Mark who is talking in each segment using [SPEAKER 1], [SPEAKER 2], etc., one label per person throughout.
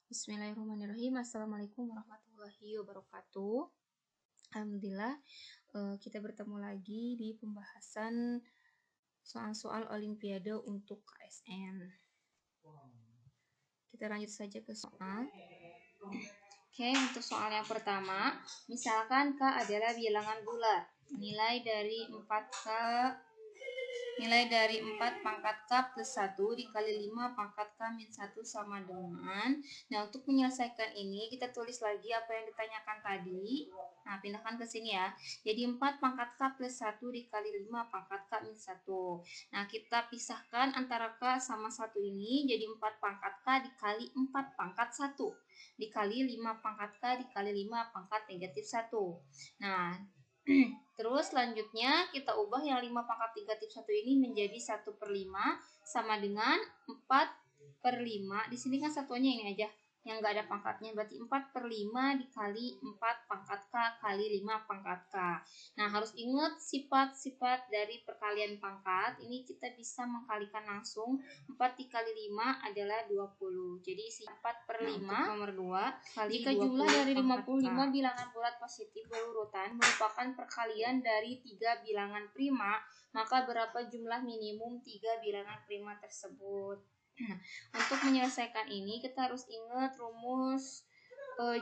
[SPEAKER 1] Bismillahirrahmanirrahim. Assalamualaikum warahmatullahi wabarakatuh. Alhamdulillah, kita bertemu lagi di pembahasan soal-soal Olimpiade untuk KSN. Kita lanjut saja ke soal. Oke, untuk soal yang pertama, misalkan K adalah bilangan bulat. Nilai dari 4 pangkat K plus 1 dikali 5 pangkat K min 1 sama dengan. Nah, untuk menyelesaikan ini kita tulis lagi apa yang ditanyakan tadi. Nah, pindahkan ke sini ya. Jadi 4 pangkat K plus 1 dikali 5 pangkat K min 1. Nah, kita pisahkan antara K sama 1 ini. Jadi 4 pangkat K dikali 4 pangkat 1. Dikali 5 pangkat K dikali 5 pangkat negatif 1. Nah, terus selanjutnya kita ubah yang 5 pangkat negatif 1 ini menjadi 1/5 sama dengan 4/5. Di sini kan satuannya ini aja yang enggak ada pangkatnya, berarti 4/5 dikali 4 pangkat K kali 5 pangkat K. Nah, harus ingat sifat-sifat dari perkalian pangkat. Ini kita bisa mengkalikan langsung. 4 dikali 5 adalah 20. Jadi isi 4/5. Nah, nomor 2 kali jika jumlah dari 55 bilangan bulat positif berurutan merupakan perkalian dari 3 bilangan prima, maka berapa jumlah minimum 3 bilangan prima tersebut? Untuk menyelesaikan ini kita harus ingat rumus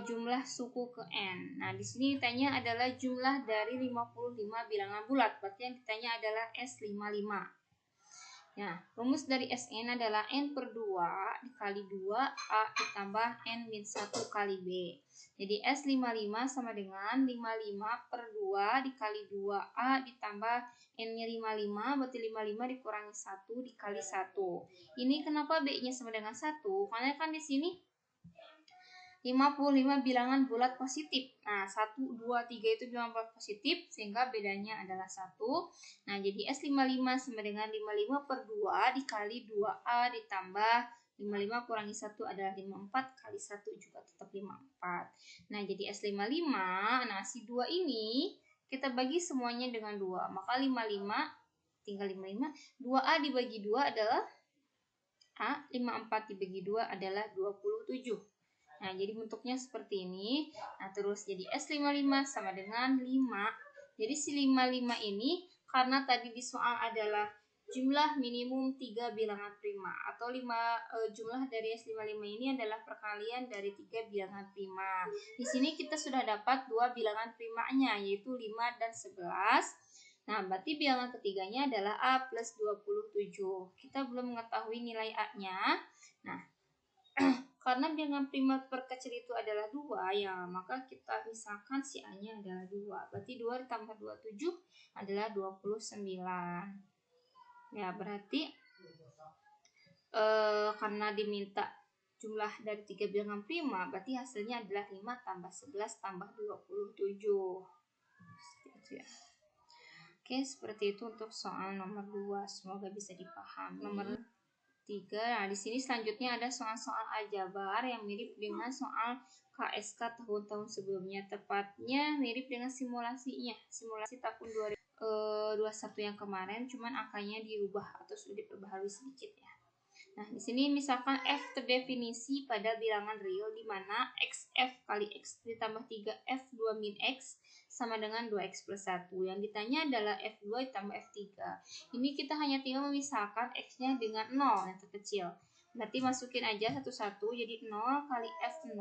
[SPEAKER 1] jumlah suku ke n. Nah, di sini ditanya adalah jumlah dari 55 bilangan bulat. Berarti yang ditanya adalah S55. Nah, rumus dari Sn adalah n/2 dikali 2A ditambah n-1 kali B. Jadi S55 sama dengan 55/2 dikali 2A ditambah n-nya 55, berarti 55 dikurangi 1 dikali 1. Ini kenapa B-nya sama dengan 1? Karena kan di sini 55 bilangan bulat positif. Nah, 1, 2, 3 itu bilangan bulat positif, sehingga bedanya adalah 1. Nah, jadi S55 sama dengan 55/2 dikali 2A ditambah 55 kurangi 1 adalah 54 kali 1 juga tetap 54. Nah, jadi S55, nah si 2 ini kita bagi semuanya dengan 2. Maka 55 tinggal 55, 2A dibagi 2 adalah A, 54 dibagi 2 adalah 27. Nah, jadi bentuknya seperti ini. Nah, terus jadi S55 sama dengan 5. Jadi si 55 ini karena tadi di soal adalah jumlah minimum 3 bilangan prima atau jumlah dari S55 ini adalah perkalian dari 3 bilangan prima. Di sini kita sudah dapat 2 bilangan primanya yaitu 5 dan 11. Nah, berarti bilangan ketiganya adalah A plus 27. Kita belum mengetahui nilai A-nya. Nah, karena bilangan prima terkecil itu adalah 2, ya maka kita misalkan si A-nya adalah 2. Berarti 2 ditambah 27 adalah 29. Ya, berarti karena diminta jumlah dari 3 bilangan prima, berarti hasilnya adalah 5 tambah 11 tambah 27. Seperti itu ya. Oke, seperti itu untuk soal nomor 2. Semoga bisa dipahami. Nomor 3. Nah, di sini selanjutnya ada soal-soal aljabar yang mirip dengan soal KSK tahun-tahun sebelumnya. Tepatnya mirip dengan simulasinya. Simulasi tahun 2021 yang kemarin, cuman angkanya dirubah atau sudah diperbaharui sedikit ya. Nah, di sini misalkan F terdefinisi pada bilangan real di mana XF kali X ditambah 3F2 min X sama dengan 2X plus 1. Yang ditanya adalah F2 ditambah F3. Ini kita hanya tinggal memisahkan X-nya dengan 0 yang terkecil. Berarti masukin aja satu-satu, jadi 0 kali F0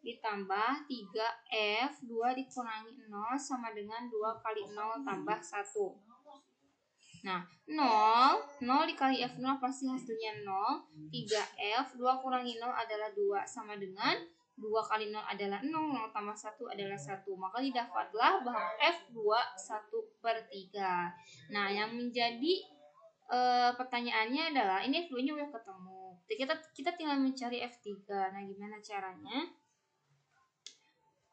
[SPEAKER 1] ditambah 3F2 dikurangi 0 sama dengan 2 kali 0 tambah 1. Nah, 0 dikali F0 pasti hasilnya 0. 3F, 2 kurangi 0 adalah 2 sama dengan 2 kali 0 adalah 0, 0 tambah 1 adalah 1. Maka didapatlah bahwa F2 1/3. Nah, yang menjadi pertanyaannya adalah ini F2-nya udah ketemu. Kita tinggal mencari F3. Nah, gimana caranya?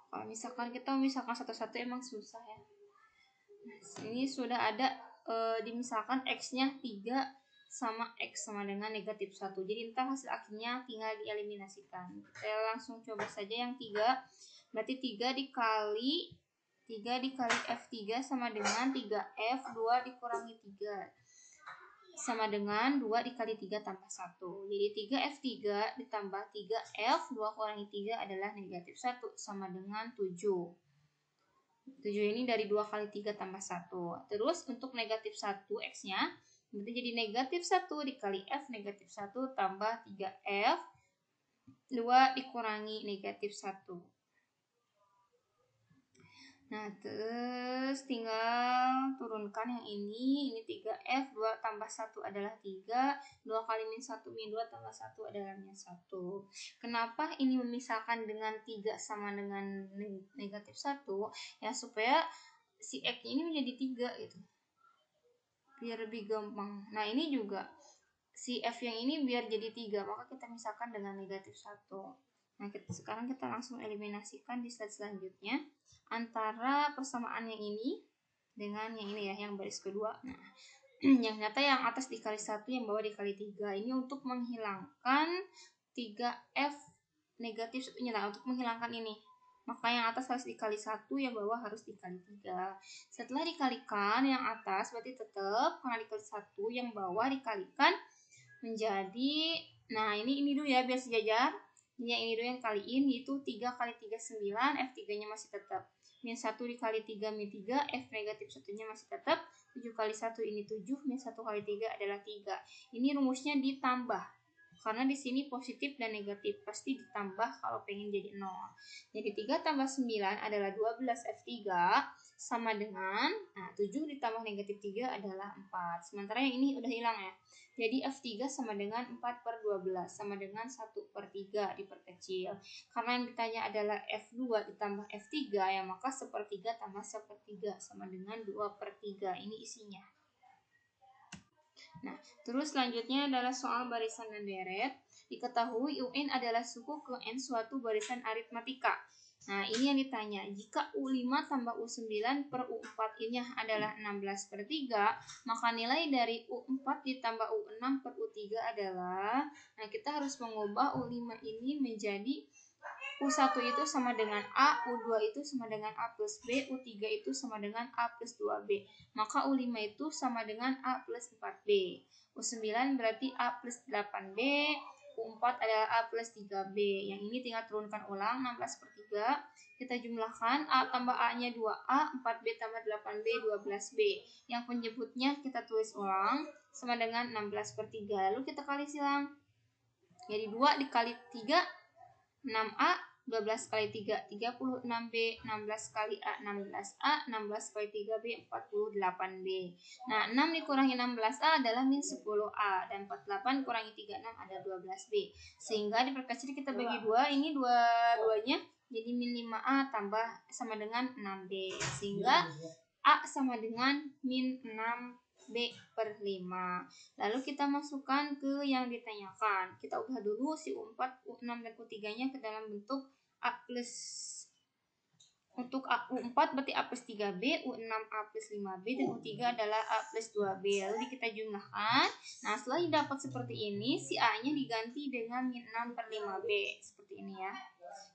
[SPEAKER 1] Kalau misalkan kita memisahkan satu-satu emang susah ya. Nah, sini sudah ada dimisalkan X-nya 3 sama X sama dengan negatif 1. Jadi ntar hasil akhirnya tinggal dieliminasikan. Kita langsung coba saja yang 3. Berarti 3 dikali F3 sama dengan 3F2 dikurangi 3. sama dengan 2 dikali 3 tambah 1. Jadi 3F3 ditambah 3F, 2 kurangi 3 adalah negatif 1 sama dengan 7. 7 ini dari 2 kali 3 tambah 1. Terus untuk negatif 1 X-nya, berarti jadi negatif 1 dikali F negatif 1 tambah 3F, 2 dikurangi negatif 1. Nah, terus tinggal turunkan yang ini 3F, 2 tambah 1 adalah 3, 2 kali min 1 min 2 tambah 1 adalah min 1. Kenapa ini memisahkan dengan 3 sama dengan negatif 1? Ya, supaya si X ini menjadi 3 gitu. Biar lebih gampang. Nah, ini juga si F yang ini biar jadi 3, maka kita misahkan dengan negatif 1. Nah, sekarang kita langsung eliminasikan di slide selanjutnya antara persamaan yang ini dengan yang ini ya, yang baris kedua. Nah, yang nyata yang atas dikali 1, yang bawah dikali 3. Ini untuk menghilangkan 3F negatif 1-nya. Nah, untuk menghilangkan ini, maka yang atas harus dikali 1, yang bawah harus dikali 3. Setelah dikalikan, yang atas berarti tetap karena dikali 1, yang bawah dikalikan menjadi, nah ini dulu ya biar sejajar. Yang ini dulu yang kaliin, yaitu 3 kali 3 9, F3-nya masih tetap. Min 1 dikali 3 min 3, F negatif 1-nya masih tetap. 7 kali 1 ini 7, min 1 kali 3 adalah 3. Ini rumusnya ditambah. Karena di sini positif dan negatif, pasti ditambah kalau pengen jadi 0. Jadi 3 tambah 9 adalah 12 F3 sama dengan, nah 7 ditambah negatif 3 adalah 4. Sementara yang ini udah hilang ya. Jadi F3 sama dengan 4/12, sama dengan 1/3 diperkecil. Karena yang ditanya adalah F2 ditambah F3, ya maka 1/3 tambah 1/3 sama dengan 2/3. Ini isinya. Nah, terus selanjutnya adalah soal barisan dan deret. Diketahui UN adalah suku ke N suatu barisan aritmatika. Nah, ini yang ditanya. Jika U5 tambah U9 per U4 ini adalah 16/3, maka nilai dari U4 ditambah U6 per U3 adalah, nah kita harus mengubah U5 ini menjadi U1 itu sama dengan A, U2 itu sama dengan A plus B, U3 itu sama dengan A plus 2B. Maka U5 itu sama dengan A plus 4B. U9 berarti A plus 8B, U4 adalah A plus 3B. Yang ini tinggal turunkan ulang, 16/3. Kita jumlahkan, A tambah A-nya 2A, 4B tambah 8B, 12B. Yang penyebutnya kita tulis ulang, sama dengan 16/3. Lalu kita kali silang. Jadi 2 dikali 3, 6A, 12 kali 3, 36B, 16 kali A, 16A, 16 kali 3B, 48B. Nah, 6 dikurangi 16A adalah min 10A, dan 48 kurangi 36 ada 12B. Sehingga diperkecil kita bagi 2, ini dua-duanya jadi min 5A tambah sama dengan 6B. Sehingga A sama dengan min 6B/5. Lalu kita masukkan ke yang ditanyakan. Kita ubah dulu si U4, U6, dan U3-nya ke dalam bentuk A plus. Untuk U4 berarti A plus 3B, U6 A plus 5B, dan U3 adalah A plus 2B. Lalu kita jumlahkan. Nah, setelah didapat seperti ini, si A-nya diganti dengan min 6/5B. Seperti ini ya.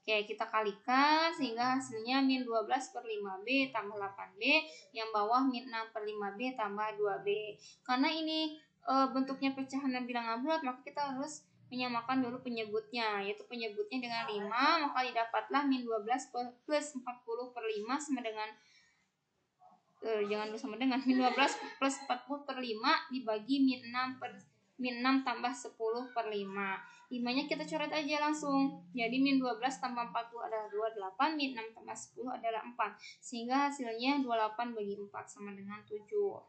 [SPEAKER 1] Oke, kita kalikan sehingga hasilnya min 12/5B tambah 8B, yang bawah min 6/5B tambah 2B. Karena ini bentuknya pecahan dan bilangan bulat, maka kita harus menyamakan dulu penyebutnya, yaitu penyebutnya dengan 5, maka didapatlah min 12 plus 40/5 sama dengan min 12 plus 40/5 dibagi min 6 tambah 10/5. 5-nya kita coret aja langsung. Jadi min 12 tambah 40 adalah 28, min 6 tambah 10 adalah 4. Sehingga hasilnya 28 bagi 4 sama dengan 7.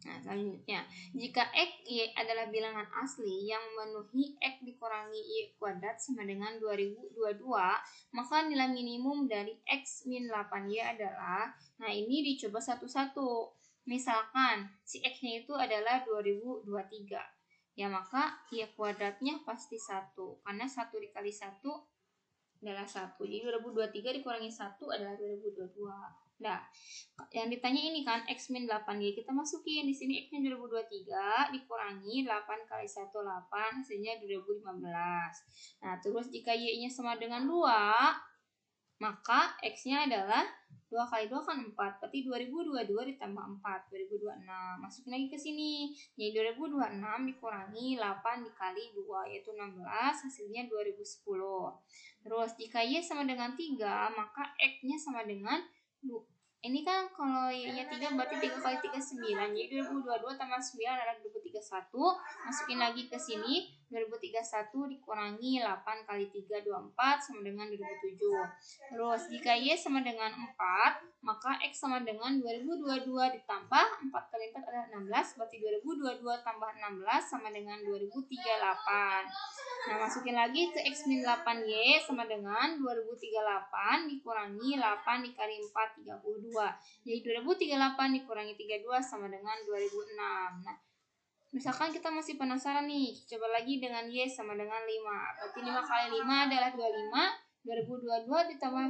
[SPEAKER 1] Nah, selanjutnya, jika X, Y adalah bilangan asli yang memenuhi X dikurangi Y kuadrat sama dengan 2022, maka nilai minimum dari X min 8Y adalah, nah ini dicoba satu-satu. Misalkan, si X-nya itu adalah 2023. Ya, maka Y kuadratnya pasti 1. Karena 1 dikali 1 adalah 1. Jadi 2023 dikurangi 1 adalah 2022. Nah, yang ditanya ini kan X min 8Y, kita masukin di sini X-nya 2023 dikurangi 8 kali 1 8, hasilnya 2015. Nah, terus jika Y-nya sama dengan 2, Maka X-nya adalah 2 kali 2 kan 4, berarti 2022 ditambah 4, 2026. Masukin lagi ke sini. Jadi 2026 dikurangi 8 dikali 2, yaitu 16, hasilnya 2010. Terus jika Y sama dengan 3, maka X-nya sama dengan ini kan kalau Y-nya 3 berarti 3 kali 3 9. Jadi 2022 tambah 9 adalah 2031. Masukin lagi ke sini. 2031 dikurangi 8 kali 3 24 sama dengan 2007. Terus jika Y sama dengan 4, maka X sama dengan 2022 ditambah 4 kali 4 adalah 16. Berarti 2022 tambah 16 sama dengan 2038. Nah, masukin lagi ke X min 8Y sama dengan 2038 dikurangi 8 dikali 4, 32. Jadi 2038 dikurangi 32 sama dengan 2006. Nah, misalkan kita masih penasaran nih, coba lagi dengan Y sama dengan 5. Berarti 5 kali 5 adalah 25. 2022 ditambah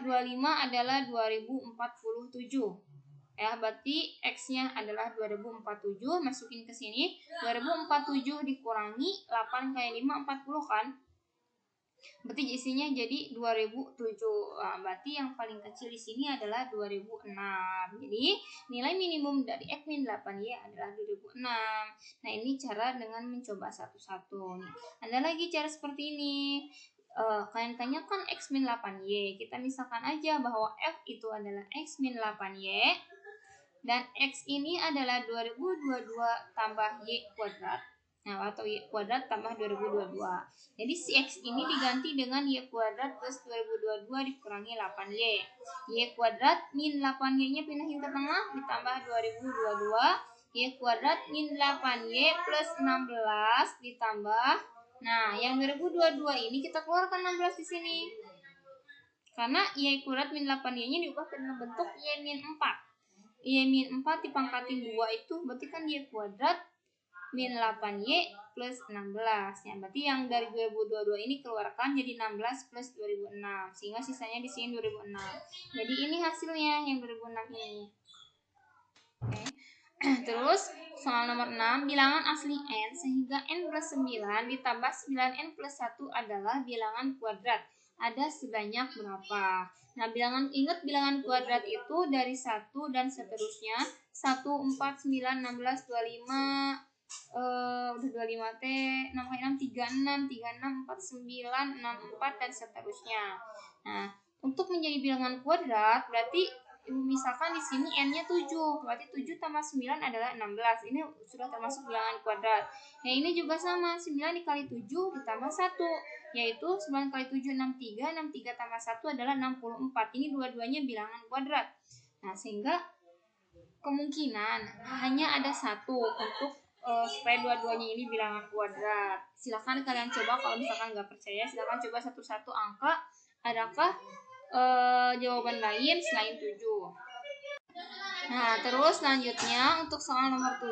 [SPEAKER 1] 25 adalah 2047. Ya, berarti X-nya adalah 2047. Masukin ke sini. 2047 dikurangi 8 kali 5 40 kan? Berarti isinya jadi 2007. Nah, berarti yang paling kecil di sini adalah 2006. Jadi nilai minimum dari X min 8Y adalah 2006. Nah, ini cara dengan mencoba satu-satu. Nih, ada lagi cara seperti ini. Kalian tanyakan X min 8Y. Kita misalkan aja bahwa F itu adalah X min 8Y. Dan X ini adalah 2022 tambah Y kuadrat. Nah, atau Y kuadrat tambah 2022. Jadi si X ini diganti dengan Y kuadrat plus 2022 dikurangi 8Y. Y kuadrat min 8Y-nya pindahin ke tengah ditambah 2022. Y kuadrat min 8Y plus 16 ditambah. Nah, yang 2022 ini kita keluarkan 16 di sini. Karena Y kuadrat min 8Y-nya diubah ke dalam bentuk Y min 4. Y min 4 dipangkatin 2 itu berarti kan Y kuadrat min 8Y plus 16. Ya, berarti yang dari 2022 ini keluarkan jadi 16 plus 2006. Sehingga sisanya di sini 2006. Jadi ini hasilnya yang 2006 ini. Oke. Terus soal nomor 6, bilangan asli N sehingga N plus 9 ditambah 9N plus 1 adalah bilangan kuadrat. Ada sebanyak berapa? Nah, ingat bilangan kuadrat itu dari 1 dan seterusnya. 1, 4, 9, 16, 25, udah 25 T, 6 kali 6, 36, 36, 49, 64, dan seterusnya. Nah, untuk menjadi bilangan kuadrat, berarti misalkan di sini N-nya 7, berarti 7 tambah 9 adalah 16. Ini sudah termasuk bilangan kuadrat. Nah, ini juga sama, 9 dikali 7 ditambah 1, yaitu 9 kali 7, 63, 63 tambah 1 adalah 64. Ini dua-duanya bilangan kuadrat. Nah, sehingga kemungkinan hanya ada satu untuk supaya dua-duanya ini bilangan kuadrat. Silakan kalian coba, kalau misalkan nggak percaya, silakan coba satu-satu angka. Adakah jawaban lain selain 7? Nah, terus selanjutnya untuk soal nomor 7,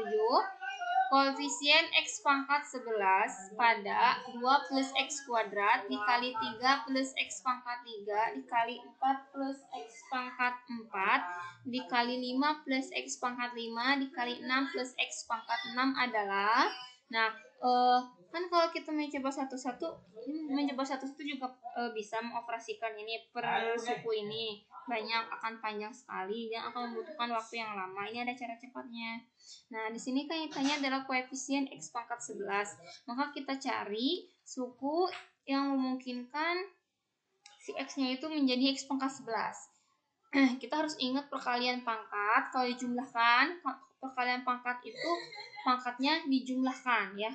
[SPEAKER 1] koefisien X pangkat 11 pada 2 plus X kuadrat dikali 3 plus X pangkat 3 dikali 4 plus X pangkat 4 dikali 5 plus X pangkat 5 dikali 6 plus X pangkat 6 adalah. Nah, kan kalau kita mencoba satu-satu juga bisa mengoperasikan ini per suku ini. Banyak, akan panjang sekali dan akan membutuhkan waktu yang lama. Ini ada cara cepatnya. Nah, di sini kaitannya adalah koefisien X pangkat 11. Maka kita cari suku yang memungkinkan si X-nya itu menjadi X pangkat 11. Kita harus ingat perkalian pangkat. Kalau dijumlahkan, perkalian pangkat itu pangkatnya dijumlahkan ya.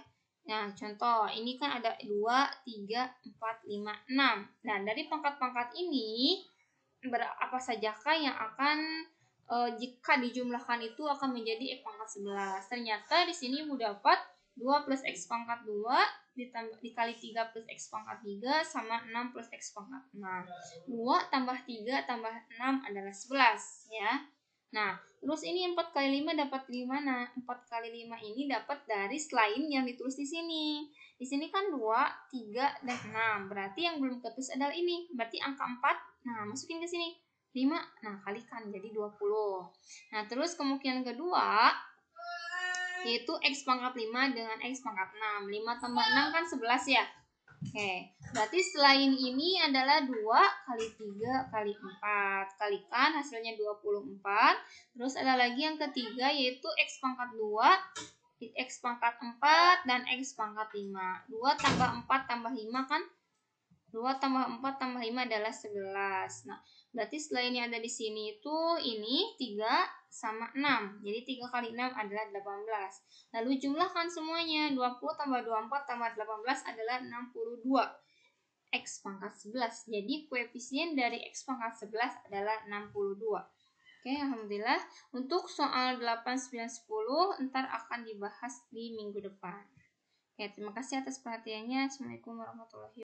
[SPEAKER 1] Nah, contoh, ini kan ada 2, 3, 4, 5, 6. Nah, dari pangkat-pangkat ini, apa sajakah yang akan jika dijumlahkan itu akan menjadi X pangkat 11. Ternyata di sini dapat 2 plus X pangkat 2 dikali 3 plus X pangkat 3 sama 6 plus X pangkat 6. 2 tambah 3 tambah 6 adalah 11 ya. Nah, terus ini 4 kali 5 dapat di mana? 4 kali 5 ini dapat dari selain yang ditulis di sini. Di sini kan 2, 3, dan 6. Berarti yang belum ketulis adalah ini. Berarti angka 4. Nah, masukin ke sini. 5. Nah, kalikan jadi 20. Nah, terus kemungkinan kedua yaitu X pangkat 5 dengan X pangkat 6. 5 tambah 6 kan 11 ya. Oke, berarti selain ini adalah 2 kali 3 kali 4. Kalikan hasilnya 24. Terus ada lagi yang ketiga yaitu X pangkat 2, X pangkat 4, dan X pangkat 5. 2 tambah 4 tambah 5 kan? 2 tambah 4 tambah 5 adalah 11. Nah, berarti setelah ini ada di sini itu ini 3 sama 6. Jadi 3 kali 6 adalah 18. Lalu jumlahkan semuanya. 20 tambah 24 tambah 18 adalah 62. X pangkat 11. Jadi koefisien dari X pangkat 11 adalah 62. Oke, alhamdulillah. Untuk soal 8, 9, 10 ntar akan dibahas di minggu depan. Oke, terima kasih atas perhatiannya. Assalamualaikum warahmatullahi wabarakatuh.